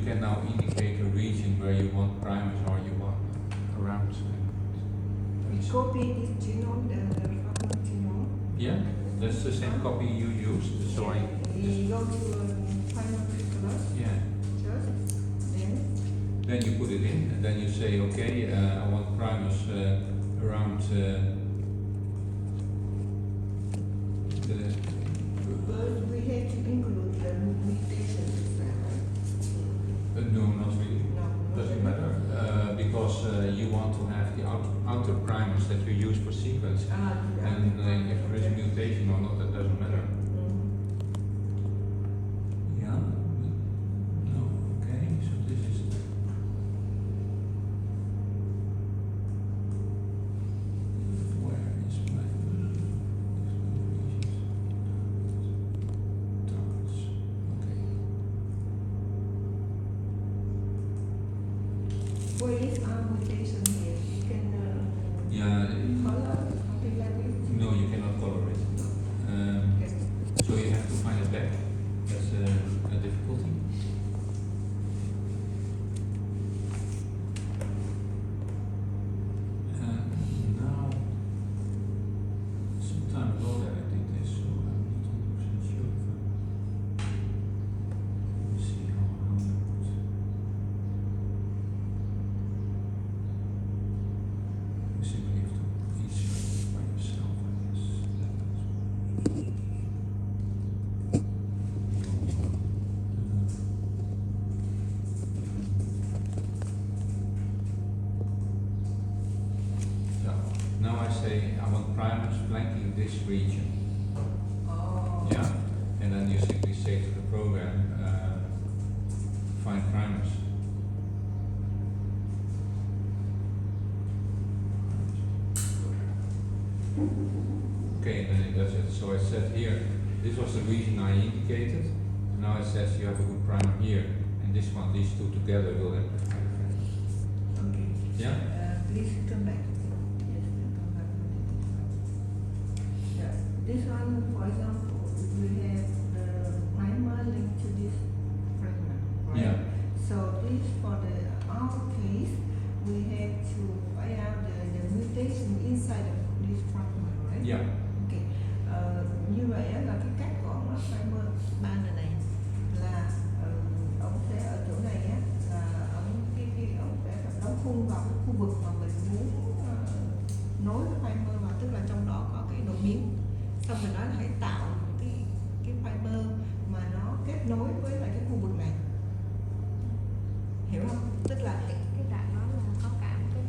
can now indicate a region where you want primers or you want around. We copy this genome, the fragment genome. Yeah, that's the same copy you used. So I We go to final crystallus. yeah. Then you put it in, and then you say, okay, I want primers around the. But we have to include the mutations as well. No, not really. No, Doesn't matter because you want to have the outer primers that you use for sequencing. And if there is a mutation or not, that doesn't matter. Yeah. No. Okay. So this is. Where is my targets? Okay. What is our mutation here? You can Yeah. color something like this. No, you cannot color it. So you have to find it back. That's a difficulty. Now, some time ago that I did this, so I'm not 100% sure if let me see how that works. You simply have to insert it by yourself, I guess. So now I say I want primers flanking this region. Oh. Yeah, and then you simply say to the program, find primers. Okay, and then it does it. So I said here, this was the region I indicated. Now it says you have a good primer here, and this one, these two together will amplify the effect. Okay. Yeah? Please come back. Yes, come back. Yeah. This one, for example, we have the primer linked to this fragment, right? Yeah. So this for our case, we have to find out the mutation inside of this fragment, right? Yeah. Okay. Như vậy á, là cái cách của ông primer ban này là ông sẽ ở chỗ này á, là ông ông sẽ đóng khung vào cái khu vực mà mình muốn nối cái primer vào, tức là trong đó có cái đột biến. Xong mình nói là hãy tạo một cái primer mà nó kết nối với lại cái khu vực này, hiểu không? Tức là cái đoạn đó là có cả một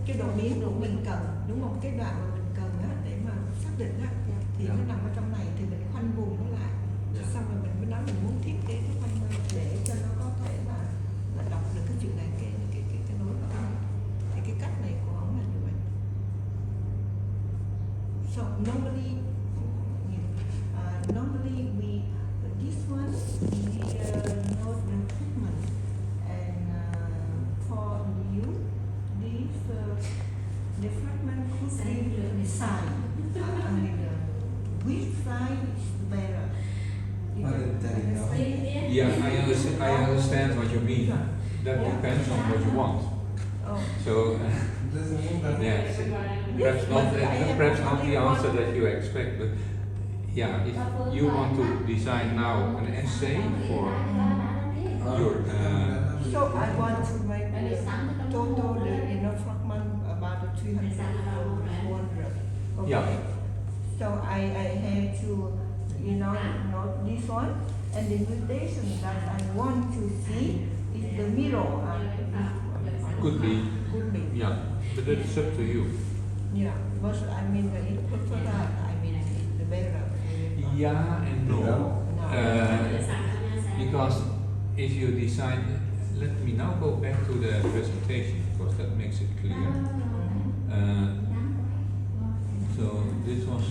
cái đột biến của mình cần, đúng không? Cái đoạn mà mình cần á, để mà xác định á, thì nó nằm ở trong này, thì mình khoanh vùng nó lại. Xong rồi mình mới nói mình muốn thiết kế cái primer để cho nó có thể là đọc được cái chuyện này, cái nối vào cái này. Thì cái cách này của ông là như vậy. So normally we this one we know the treatment, and for you this the fragment could be the side. I mean which side is better? Yeah, I understand what you mean. That depends on what you want. Oh. So, yeah, perhaps not the answer that you expect, but yeah, if you want to design now an essay for your So I want to make the total the fragment about 300 400. Okay. Yeah. So I have to note this one, and the mutation that I want to see is the middle. could be, Could be. yeah, but it's up to you. Yeah, but I mean the prefer that. I mean the better. Yeah and no. No. Because if you decide, let me now go back to the presentation because that makes it clear. So this was,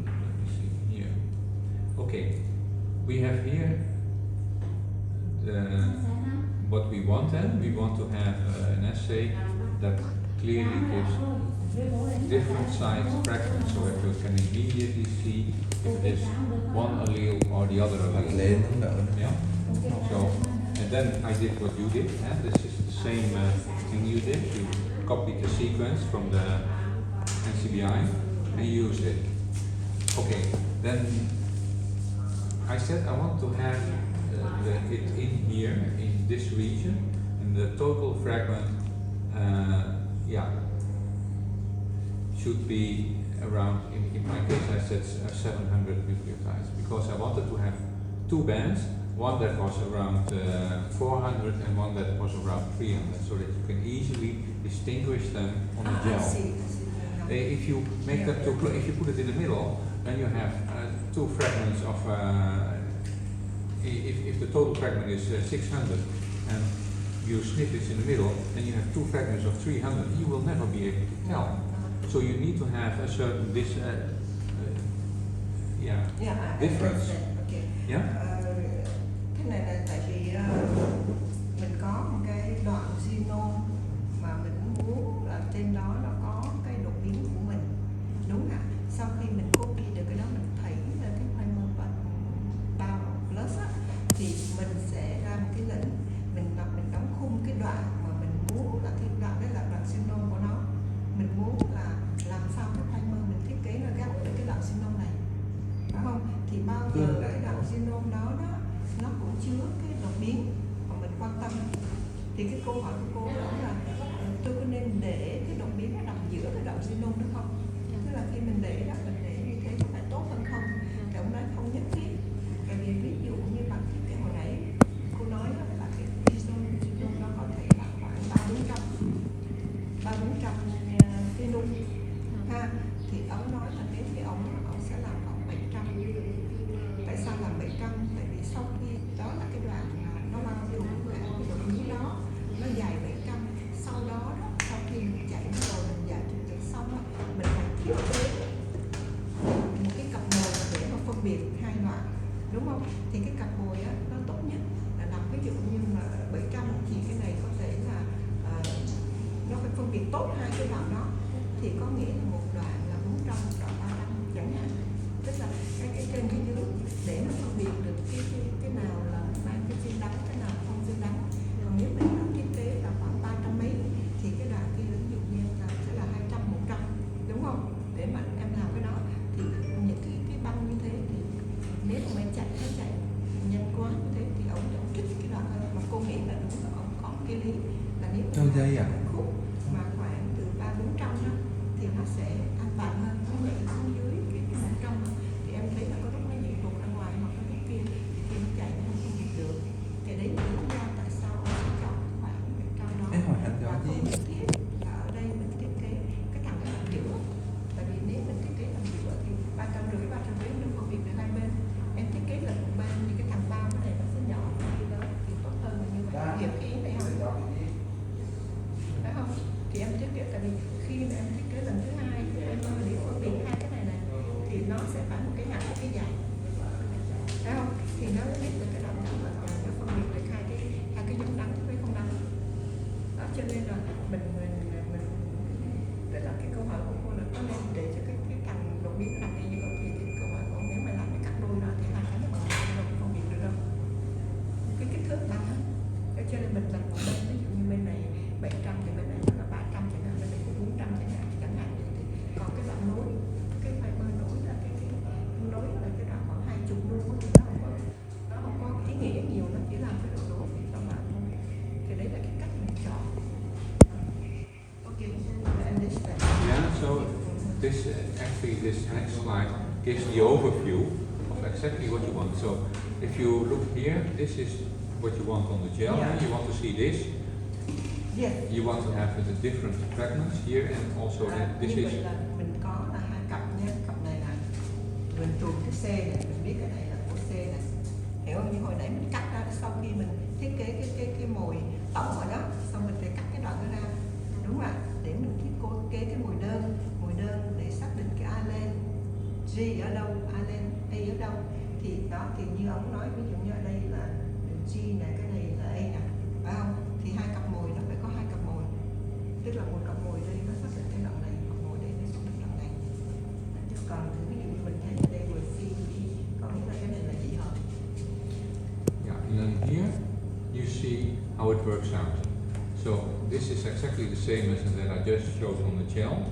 let me see here. Okay, we have here what we want. We want to have an assay that clearly gives different size fragments, so that you can immediately see if it is one allele or the other allele. Yeah. So, And then I did what you did. This is the same thing you did. You copied the sequence from the NCBI and used it. Okay, then I said I want to have it in here, in this region, and the total fragment, should be around, in my case I said 700 nucleotides, because I wanted to have two bands, one that was around 400 and one that was around 300, so that you can easily distinguish them on the gel. I see. If you make them too close, if you put it in the middle, then you have two fragments of, if the total fragment is 600 and you snip this in the middle, then you have two fragments of 300, you will never be able to tell. So you need to have a certain difference. Okay. Yeah? Cái này là tại vì mình có một cái đoạn genome mà mình muốn là trên đó nó có cái đột biến của mình, đúng ạ. Sau khi mình copy được cái đó, mình thấy là cái primer bao plus á, thì mình sẽ ra một cái lệnh mình đóng khung cái đoạn mà mình muốn là cái đoạn đấy là đoạn genome của nó. Mình muốn là làm sao cái primer mình thiết kế nó gắn được cái đoạn genome này, phải không? Thì bao giờ cái đoạn genome đó nó cũng chứa cái đột biến mà mình quan tâm. Thì cái câu hỏi của cô đó là tôi có nên để cái đột biến nó nằm giữa cái đoạn genome đó không? Tức là khi mình để đó, mình để như thế có phải tốt hơn không? Thì ông nói không nhất thiết. Tại vì ví dụ như bằng cái hồi nãy cô nói đó là cái genome nó có thể là khoảng 300-400 cái nung ha. Thì ông nói là nếu như ông sẽ làm khoảng 700. Tại sao làm 700? Tại vì sau khi đó là cái đoạn nó bao gồm cả cái đột biến đó, nó dài 700. Sau đó sau khi mình chạy nó rồi mình giải trình tự xong đó, mình phải thiết kế một cái cặp mồi để mà phân biệt hai đoạn, đúng không? Thì cái cặp mồi á, nó tốt nhất là làm ví dụ như mà 700 thì cái này có thể là nó phải phân biệt tốt hai cái đoạn đó, thì có nghĩa là một đoạn là 400, một đoạn 300 chẳng hạn. Tức là cái trên cái dưới để nó phân biệt được cái nào là mang cái xương đắng, cái nào không xương đắng. Còn nếu mình đã thiết kế là khoảng 300 mấy thì cái đoạn kia ví dụ như là sẽ là 200, 100, đúng không? Để mà em làm cái đó thì những cái băng như thế thì nếu mà mình chạy nhanh quá như thế thì ông trích cái đoạn hơn. Mà cô nghĩ là đúng là ông có cái lý là nếu mà khúc mà khoảng từ 300-400 đó thì nó sẽ an toàn hơn, nó nhảy xuống dưới cái 100 đó. Thì em thấy là có lúc nó nhảy tuột ra ngoài hoặc là lúc kia thì khi nó chạy nó không kịp được. Thì đấy là lý do tại sao ông sẽ chọn khoảng 100 đó. Và không nhất thiết là ở đây mình thiết kế cái thằng ở giữa. Tại vì nếu mình thiết kế làm giữa thì 350 mình phân biệt được hai bên. Em thiết kế là một bên thì cái thằng bao cái này nó sẽ nhỏ đi đó thì tốt hơn là như vậy. Hiểu cái ý này không? Phải không? Thì em thiết kế, tại vì khi mà em thiết kế lần thứ hai em để phân biệt hai cái này thì nó sẽ phải một cái ngắn một cái dài, phải không? Thì nó biết được cái đoạn ngắn và nó phân biệt được hai cái giống đắng với không đắng đó. Cho nên là mình tức là cái câu hỏi của cô là có nên để cho cái thằng đột biến nằm ở giữa, thì cái câu hỏi của ông nếu mà làm cái cắt đôi đó thì hai cái nó còn không phân biệt được đâu cái kích thước bằng đó. Cho nên mình làm một bên, ví dụ như bên này 700 thì bên này là 300 chẳng hạn, bên này cũng 400 chẳng hạn. Thì còn cái đoạn nối, cái fiber nối là cái nối là cái đoạn khoảng 20 luôn, thì nó không có ý nghĩa nhiều, nó chỉ làm cái độ nối thì các bạn thôi. Thì đấy là cái cách mình chọn. Okay, understand. Yeah, so this actually this next slide gives the overview of exactly what you want. So if you look here, this is what you want on the gel. Yeah. You want to see this. Yes. You want to have the different fragments here, and also that this như is. vậy là mình có là hai cặp nhé. Cặp này là mình trùng cái C này, mình biết cái này là của C này, hiểu không? Như hồi nãy mình cắt ra sau khi mình thiết kế cái mồi tổng ở đó, xong mình phải cắt cái đoạn đó ra, đúng không ạ? Để mình thiết kế cái mồi đơn để xác định cái island G ở đâu, island A ở đâu. Thì đó, thì như ông nói, ví dụ như ở đây là G này, cái này là A nè, phải không? Thì hai cặp mồi nó phải có hai cặp mồi, tức là một cặp mồi đây nó xác định cái đoạn này, cặp mồi đây nó xác định đoạn này. Còn ví dụ như mình thấy ở đây mồi C, E, có nghĩa là cái này là dị hợp. Yeah, and then here you see how it works out. So this is exactly the same as that I just showed on the gel.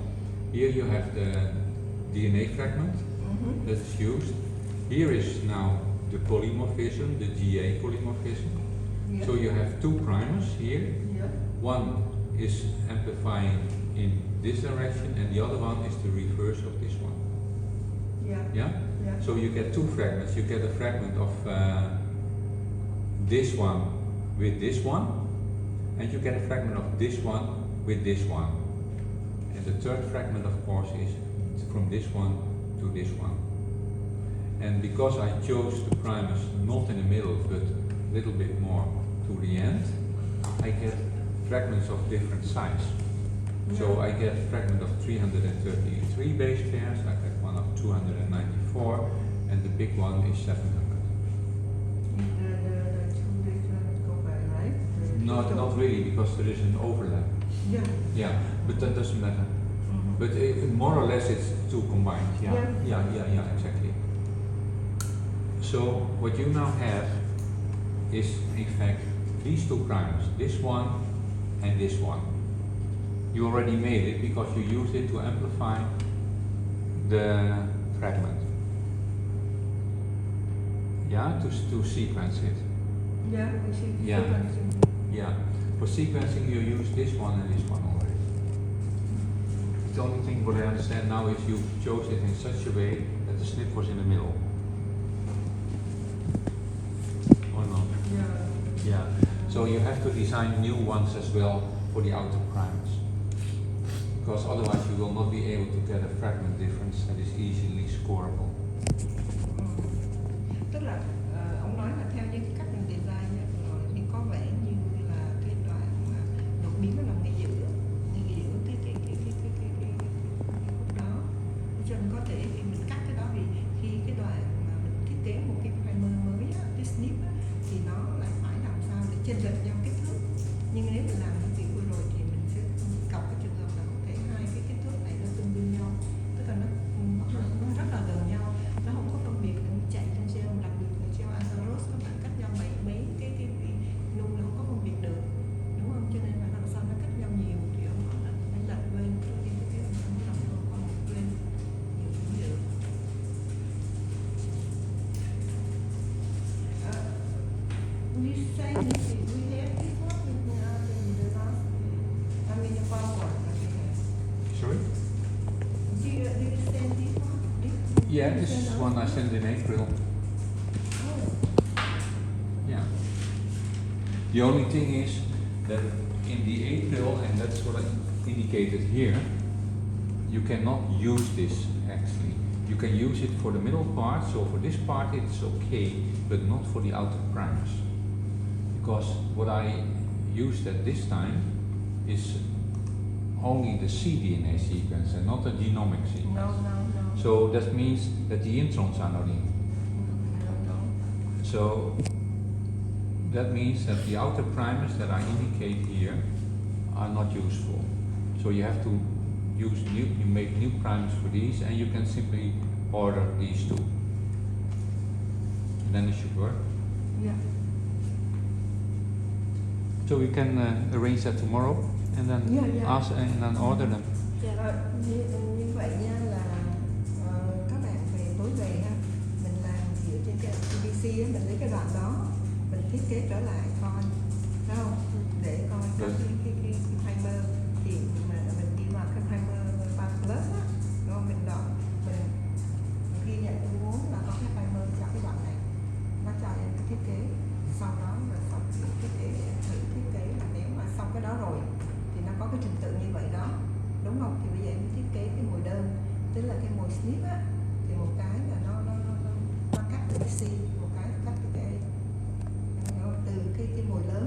Here you have the DNA fragment that is used. Here is now the polymorphism, the GA polymorphism. Yeah. So you have two primers here. Yeah. One is amplifying in this direction and the other one is the reverse of this one. Yeah. Yeah? Yeah. So you get two fragments. You get a fragment of this one with this one, and you get a fragment of this one with this one. And the third fragment, of course, is from this one to this one. And because I chose the primers not in the middle, but a little bit more to the end, I get fragments of different size. So I get a fragment of 333 base pairs, I get one of 294, and the big one is 700. The two different go by, right? Not really, because there is an overlap. Yeah. Yeah, but that doesn't matter. But more or less it's two combined. Yeah. Yeah, exactly. So what you now have is in fact these two primers, this one and this one. You already made it because you used it to amplify the fragment. Yeah, to sequence it. Yeah, we see. Yeah. Yeah. For sequencing you use this one and this one already. The only thing what I understand now is you chose it in such a way that the snip was in the middle. Or not? Yeah. Yeah. So you have to design new ones as well for the outer primers. Because otherwise you will not be able to get a fragment difference that is easily scoreable. Tức là ông nói là theo như cái cách mình design ấy, thì có vẻ như là cái đoạn mà đột biến nó nằm ngay giữa cái khúc đó, cho nên có thể khi mình cắt cái đó thì khi cái đoạn mà mình thiết kế một cái primer mới á, cái snip á, thì nó lại phải làm sao để chênh lệch nhau kích thước. Nhưng nếu mình làm như vậy vừa rồi thì mình sẽ gặp cái trường hợp là có thể hai cái kích thước này nó tương đương nhau, tức là nó rất là gần nhau, nó không có phân biệt được chạy trên gel, đặc biệt là gel agarose các bạn cách nhau mấy cái nung nó không có phân biệt được, đúng không? Cho nên là làm sao nó cách nhau nhiều thì ông nói là phải lệch lên trước khi cái ông không có làm đâu qua một bên nhiều cũng được. You say this is we have this one in the last, I mean the PowerPoint that we have. Sorry? Do you send this one? Yeah, this is one I sent in April. Oh. Yeah. The only thing is that in the April, and that's what I indicated here, you cannot use this actually. You can use it for the middle part, so for this part it's okay, but not for the outer primers. Because what I used at this time is only the cDNA sequence and not the genomic sequence. No. So that means that the introns are not in. No. So that means that the outer primers that I indicate here are not useful. So you have to use you make new primers for these, and you can simply order these two. And then it should work. Yeah. So we can arrange that tomorrow and then ask and then order them. Như vậy nha, là các bạn về tối về ha, mình làm dựa trên cái PVC á, mình lấy cái đoạn đó mình thiết kế trở lại coi, phải không? Để coi cái primer thì mình đi vào cái primer 3 plus á, rồi mình đọc mình ghi nhận tôi muốn là có cái primer cho cái đoạn này, nó cho em cái thiết kế, sau đó là sau khi thiết kế em thử thiết kế là nếu mà xong cái đó rồi thì nó có cái trình tự như vậy đó, đúng không? Thì bây giờ em thiết kế cái mồi đơn, tức là cái mồi snip á, thì một cái là nó cắt từ C, một cái cắt từ cái từ cái mồi lớn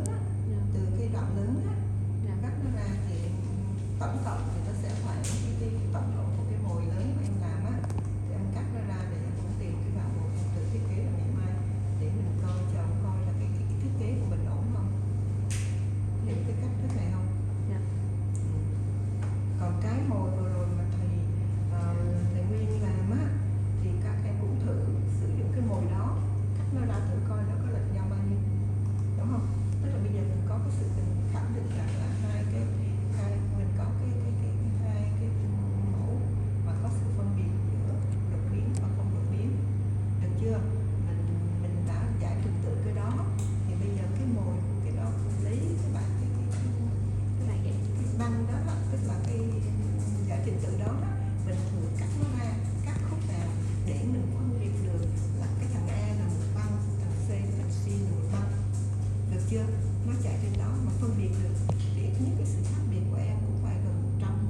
nó chạy trên đó mà phân biệt được thì ít nhất cái sự khác biệt của em cũng phải gần 100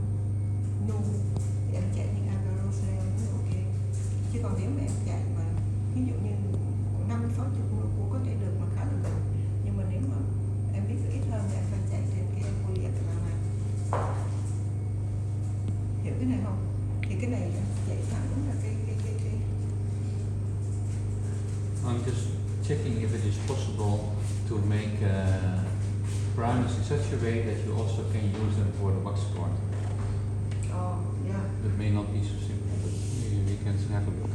nu thì em chạy những average nó ok. Chứ còn nếu mà em chạy mà ví dụ như 50-60 nu cũng có thể được mà khá là gần, nhưng mà nếu mà em biết ít hơn thì em phải chạy trên cái polyet này. Hiểu cái này không? Thì cái này chạy thẳng đúng là cái I'm just checking if it is possible to make primers in such a way that you also can use them for the wax part. yeah. That may not be so simple, but we can have a look.